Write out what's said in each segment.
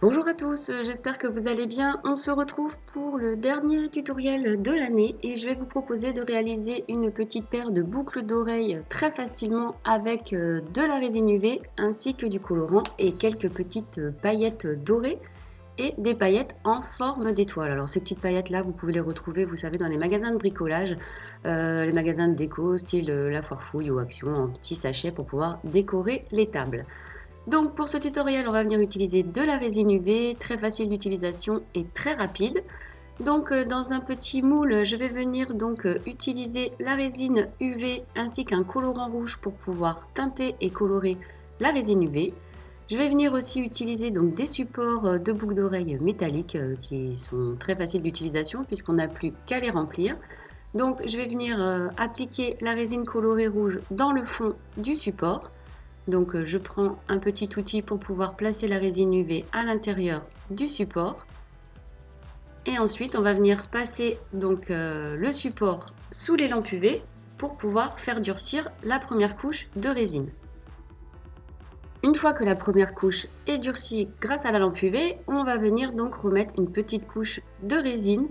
Bonjour à tous, j'espère que vous allez bien. On se retrouve pour le dernier tutoriel de l'année et je vais vous proposer de réaliser une petite paire de boucles d'oreilles très facilement avec de la résine UV ainsi que du colorant et quelques petites paillettes dorées et des paillettes en forme d'étoile. Alors ces petites paillettes là, vous pouvez les retrouver, vous savez, dans les magasins de bricolage, les magasins de déco style La Foire Fouille ou Action en petits sachets pour pouvoir décorer les tables. Donc pour ce tutoriel, on va venir utiliser de la résine UV, très facile d'utilisation et très rapide. Donc dans un petit moule, je vais venir utiliser la résine UV ainsi qu'un colorant rouge pour pouvoir teinter et colorer la résine UV. Je vais venir aussi utiliser donc des supports de boucles d'oreilles métalliques qui sont très faciles d'utilisation puisqu'on n'a plus qu'à les remplir. Donc je vais venir appliquer la résine colorée rouge dans le fond du support. Donc je prends un petit outil pour pouvoir placer la résine UV à l'intérieur du support. Et ensuite, on va venir passer le support sous les lampes UV pour pouvoir faire durcir la première couche de résine. Une fois que la première couche est durcie grâce à la lampe UV, on va venir donc remettre une petite couche de résine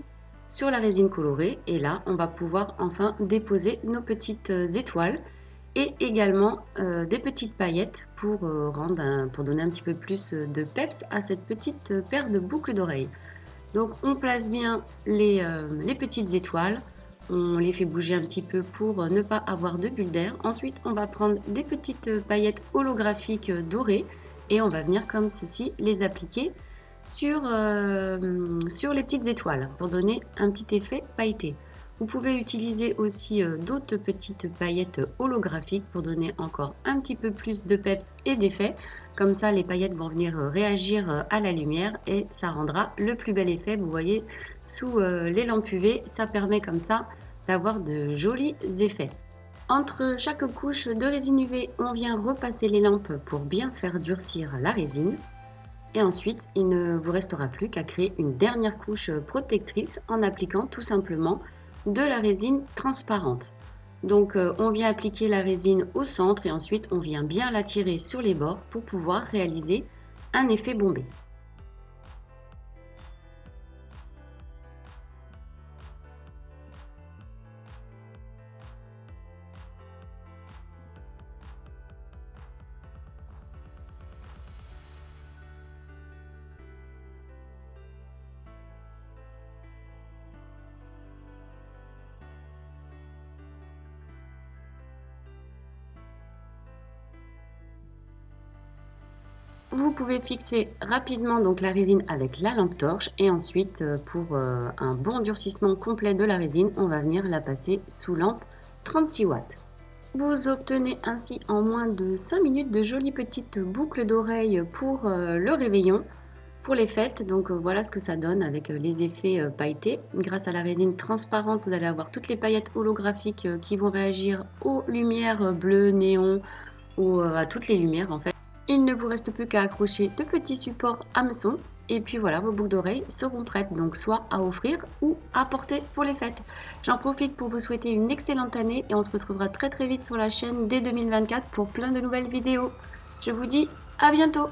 sur la résine colorée. Et là, on va pouvoir enfin déposer nos petites étoiles et également des petites paillettes pour donner un petit peu plus de peps à cette petite paire de boucles d'oreilles. Donc on place bien les petites étoiles, on les fait bouger un petit peu pour ne pas avoir de bulles d'air. Ensuite on va prendre des petites paillettes holographiques dorées et on va venir comme ceci les appliquer sur les petites étoiles pour donner un petit effet pailleté. Vous pouvez utiliser aussi d'autres petites paillettes holographiques pour donner encore un petit peu plus de peps et d'effet. Comme ça, les paillettes vont venir réagir à la lumière et ça rendra le plus bel effet. Vous voyez, sous les lampes UV, ça permet comme ça d'avoir de jolis effets. Entre chaque couche de résine UV, on vient repasser les lampes pour bien faire durcir la résine. Et ensuite, il ne vous restera plus qu'à créer une dernière couche protectrice en appliquant tout simplement de la résine transparente. Donc on vient appliquer la résine au centre et ensuite on vient bien la tirer sur les bords pour pouvoir réaliser un effet bombé. Vous pouvez fixer rapidement donc la résine avec la lampe torche et ensuite pour un bon durcissement complet de la résine, on va venir la passer sous lampe 36 watts. Vous obtenez ainsi en moins de 5 minutes de jolies petites boucles d'oreilles pour le réveillon, pour les fêtes. Donc voilà ce que ça donne avec les effets pailletés. Grâce à la résine transparente, vous allez avoir toutes les paillettes holographiques qui vont réagir aux lumières bleues, néon ou à toutes les lumières en fait. Il ne vous reste plus qu'à accrocher de petits supports hameçons et puis voilà, vos boucles d'oreilles seront prêtes, donc soit à offrir ou à porter pour les fêtes. J'en profite pour vous souhaiter une excellente année et on se retrouvera très vite sur la chaîne dès 2024 pour plein de nouvelles vidéos. Je vous dis à bientôt!